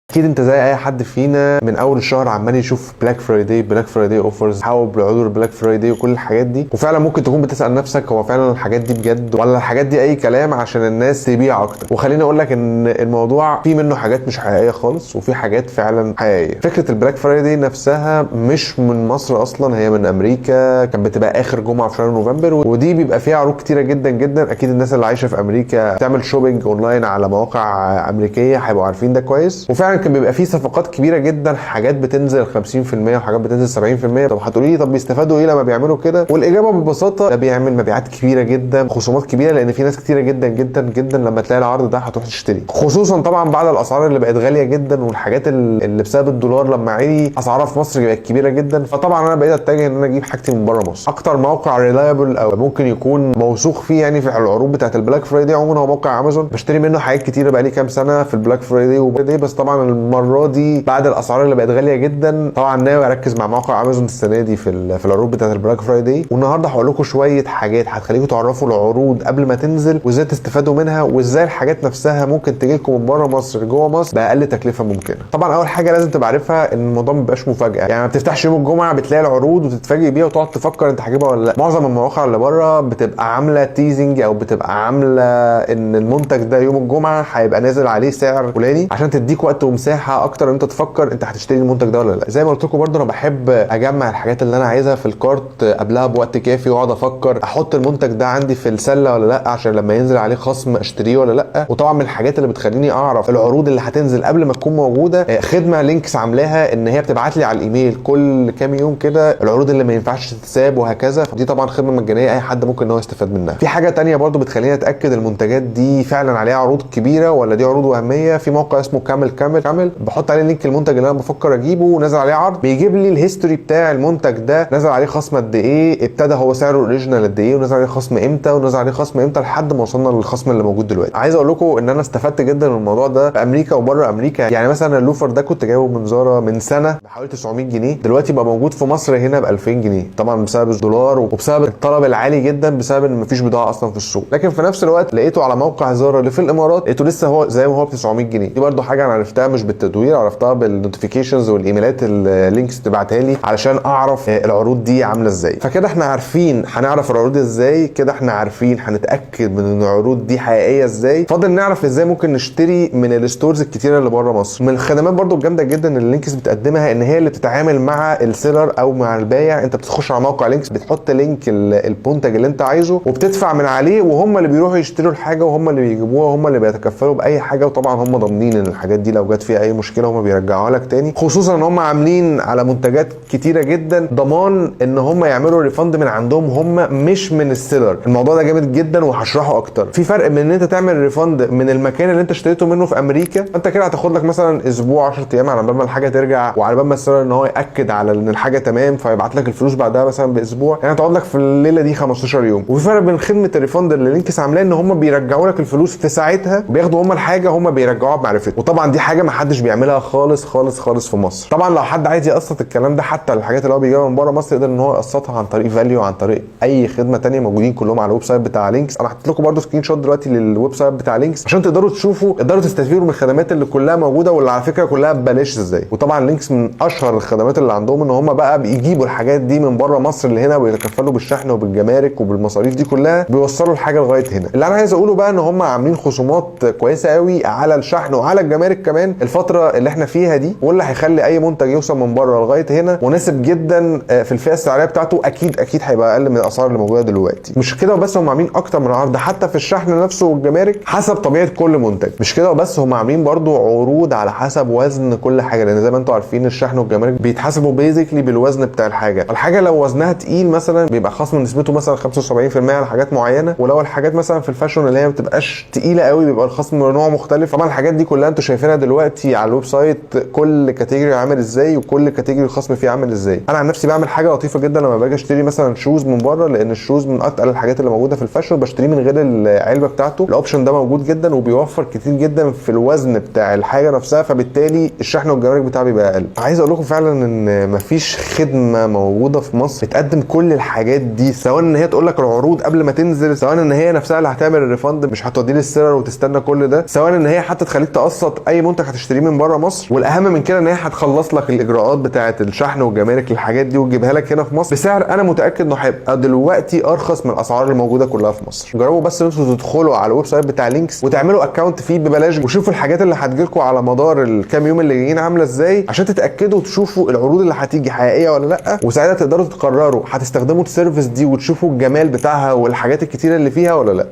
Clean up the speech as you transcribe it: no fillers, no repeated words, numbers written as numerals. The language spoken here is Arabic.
اكيد انت زي اي حد فينا من اول الشهر عمال يشوف بلاك فرايداي اوفرز، حاول بعروض البلاك فرايداي وكل الحاجات دي، وفعلا ممكن تكون بتسال نفسك هو فعلا الحاجات دي بجد ولا الحاجات دي اي كلام عشان الناس تبيع اكتر. وخليني اقول لك ان الموضوع فيه منه حاجات مش حقيقيه خالص وفي حاجات فعلا حقيقيه. فكره البلاك فرايداي نفسها مش من مصر اصلا، هي من امريكا، كانت بتبقى اخر جمعه في شهر نوفمبر، ودي بيبقى فيها عروض كتيره جدا جدا. اكيد الناس اللي عايشه في امريكا تعمل شوبينج اونلاين على مواقع امريكيه هيبقوا عارفين ده كويس. وفعلا كان بيبقى فيه صفقات كبيره جدا، حاجات بتنزل 50% وحاجات بتنزل 70%. طب هتقولي لي طب بيستفادوا ايه لما بيعملوا كده؟ والاجابه ببساطه ده بيعمل مبيعات كبيره جدا، خصومات كبيره، لان في ناس كتيره جدا جدا جدا لما تلاقي العرض ده هتروح تشتري، خصوصا طبعا بعد الاسعار اللي بقت غاليه جدا والحاجات اللي بسبب الدولار لما عالي اسعارها في مصر بقت كبيره جدا. فطبعا انا بقيت اتجه ان انا اجيب حاجتي من بره مصر. اكتر موقع ريلايبل او ممكن يكون موثوق فيه يعني في العروض بتاعت البلاك فرايداي عموما هو موقع امازون. بشتري منه حاجات كتيره بقى لي كام سنه في البلاك فرايداي بس طبعا المره دي بعد الاسعار اللي بقت غاليه جدا طبعا ناوي اركز مع موقع امازون السنه دي في العروض بتاعت البلاك فرايداي. والنهارده هقول لكم شويه حاجات هتخليكم تعرفوا العروض قبل ما تنزل وازاي تستفادوا منها، وازاي الحاجات نفسها ممكن تجي لكم من بره مصر جوه مصر باقل تكلفه ممكنه. طبعا اول حاجه لازم تبقى عارفها ان الموضوع ما بيبقاش مفاجاه، يعني ما بتفتحش يوم الجمعه بتلاقي العروض وتتفاجئ بيها وتقعد تفكر انت هتجيبها ولا لا. معظم المواقع اللي بره بتبقى عامله تيزنج او بتبقى عامله ان المنتج ده يوم الجمعه هيبقى نازل عليه سعر فلاني عشان تديك وقت ومساحه اكتر ان انت تفكر انت هتشتري المنتج ده ولا لا. زي ما قلت لكم برده انا بحب اجمع الحاجات اللي انا عايزها في الكارت قبلها بوقت كافي واقعد افكر احط المنتج ده عندي في السله ولا لا عشان لما ينزل عليه خصم اشتريه ولا لا. وطبعا من الحاجات اللي بتخليني اعرف العروض اللي هتنزل قبل ما تكون موجوده خدمه لينكس عاملاها ان هي بتبعت لي على الايميل كل كام يوم كده العروض اللي ما ينفعش تتساب وهكذا. فدي طبعا خدمه مجانيه اي حد ممكن ان هو يستفاد منها. في حاجه تانية برده بتخليني اتاكد المنتجات دي فعلا عليها عروض كبيره ولا دي عروض وهميه. في موقع اسمه كامل بحط عليه لينك المنتج اللي انا بفكر اجيبه ونازل عليه عرض، بيجيب لي الهيستوري بتاع المنتج ده، نزل عليه خصم قد ايه، ابتدى هو سعره اوريجينال قد ايه، ونزل عليه خصم امتى ونزل عليه خصم امتى لحد ما وصلنا للخصم اللي موجود دلوقتي. عايز اقول لكم ان انا استفدت جدا من الموضوع ده في امريكا وبره امريكا. يعني مثلا اللوفر ده كنت جايبه من زارا من سنه بحوالي 900 جنيه، دلوقتي بقى موجود في مصر هنا ب 2000 جنيه، طبعا بسبب الدولار وبسبب الطلب العالي جدا بسبب ان مفيش بضاعه اصلا في السوق. لكن في نفس الوقت لقيته على موقع زارا اللي في الامارات لقيته لسه هو زي ما هو ب 900 جنيه. دي برده حاجه انا عرفتها مش بالتدوير، عرفتها بالنوتيفيكيشنز والايميلات اللينكس تبعتها لي علشان اعرف العروض دي عامله ازاي. فكده احنا عارفين هنعرف العروض ازاي، كده احنا عارفين هنتاكد من ان العروض دي حقيقيه ازاي. فاضل نعرف ازاي ممكن نشتري من الستورز الكتيره اللي بره مصر. من الخدمات برده الجامده جدا اللي اللينكس بتقدمها ان هي اللي بتتعامل مع السيلر او مع البايع. انت بتخش على موقع لينكس بتحط لينك المنتج اللي انت عايزه وبتدفع من عليه، وهم اللي بيروحوا يشتروا الحاجه وهم اللي بيجيبوها وهم اللي بيتكفلوا باي حاجه. وطبعا هم ضامنين ان الحاجات دي لو جت فيها اي مشكله هم بيرجعوها لك تاني، خصوصا ان هم عاملين على منتجات كتيره جدا ضمان ان هم يعملوا ريفند من عندهم هم مش من السيلر. الموضوع ده جامد جدا وهشرحه اكتر. في فرق بين ان انت تعمل ريفند من المكان اللي انت اشتريته منه في امريكا، انت كده هتاخد لك مثلا اسبوع 10 ايام على بال ما الحاجه ترجع وعلى بال ما السيلر ان هو ياكد على ان الحاجه تمام فيبعت لك الفلوس بعدها مثلا باسبوع، يعني هتقعد لك في الليله دي 15 يوم. وفي فرق بين خدمه الريفند اللي لينكس عاملاه ان هم بيرجعوا لك الفلوس في ساعتها وبياخدوا هم الحاجه هم بيرجعوها بمعرفتهم. وطبعا دي حاجه ما حدش بيعملها خالص خالص خالص في مصر. طبعا لو حد عايز يقسط الكلام ده حتى الحاجات اللي هو بيجيبها من بره مصر يقدر ان هو يقسطها عن طريق فاليو، عن طريق اي خدمه تانية موجودين كلهم على الويب سايت بتاع لينكس. انا حطيت لكم برده سكرين شوت دلوقتي للويب سايت بتاع لينكس عشان تقدروا تشوفوا تقدروا تستفيدوا من الخدمات اللي كلها موجوده واللي على فكره كلها ببلاش ازاي. وطبعا لينكس من اشهر الخدمات اللي عندهم ان هم بقى بيجيبوا الحاجات دي من بره مصر اللي هنا ويتكفلوا بالشحن وبالجمارك وبالمصاريف دي كلها، بيوصلوا الحاجه لغايه هنا. اللي انا عايز اقوله بقى ان هم عاملين خصومات كويسه قوي على الشحن وعلى الجمارك كمان الفتره اللي احنا فيها دي، واللي هيخلي اي منتج يوصل من بره لغايه هنا مناسب جدا في الفئه السعريه بتاعته. اكيد هيبقى اقل من الاسعار اللي موجوده دلوقتي. مش كده وبس، هم عاملين اكتر من عرض حتى في الشحن نفسه والجمارك حسب طبيعه كل منتج. مش كده وبس، هم عاملين برضو عروض على حسب وزن كل حاجه، لان زي ما انتم عارفين الشحن والجمارك بيتحاسبوا بيزيكلي بالوزن بتاع الحاجه. الحاجه لو وزنها تقيل مثلا بيبقى خصم نسبته مثلا 75% على حاجات معينه، ولو الحاجات مثلا في الفاشون اللي هي ما بتبقاش تقيله قوي بيبقى الخصم نوع مختلف. طبعا الحاجات دي كلها انتم شايفينها دلوقتي على الويب سايت، كل كاتيجوري عامل ازاي وكل كاتيجوري الخصم فيه عامل ازاي. انا عن نفسي بعمل حاجه لطيفه جدا لما باجي اشتري مثلا شوز من بره، لان الشوز من اتقل الحاجات اللي موجوده في الفاشون، بشتريه من غير العلبه بتاعته. الاوبشن ده موجود جدا وبيوفر كتير جدا في الوزن بتاع الحاجه نفسها، فبالتالي الشحن والجمارك بتاعه بيبقى اقل. عايز اقول لكم فعلا ان مفيش خدمه موجوده في مصر بتقدم كل الحاجات دي، سواء ان هي تقول لك العروض قبل ما تنزل، سواء ان هي نفسها اللي هتعمل الريفند مش هتوديه للسيلر وتستنى كل ده، سواء ان هي حتى تخليك تقسط اي منتج هتشتريه من بره مصر، والاهم من كده ان هي هتخلص لك الاجراءات بتاعه الشحن والجمارك للحاجات دي وتجيبها لك هنا في مصر بسعر انا متاكد انه هيبقى دلوقتي ارخص من الاسعار اللي موجوده كلها في مصر. جربوا بس ان انتوا تدخلوا على الويب سايت بتاع لينكس وتعملوا اكونت فيه ببلاش، وشوفوا الحاجات اللي هتجيلكم على مدار الكام يوم اللي جايين عامله ازاي، عشان تتاكدوا وتشوفوا العروض اللي هتيجي حقيقيه ولا لا، وساعتها تقدروا تقرروا هتستخدموا السيرفيس دي وتشوفوا الجمال بتاعها والحاجات الكتيره اللي فيها ولا لا.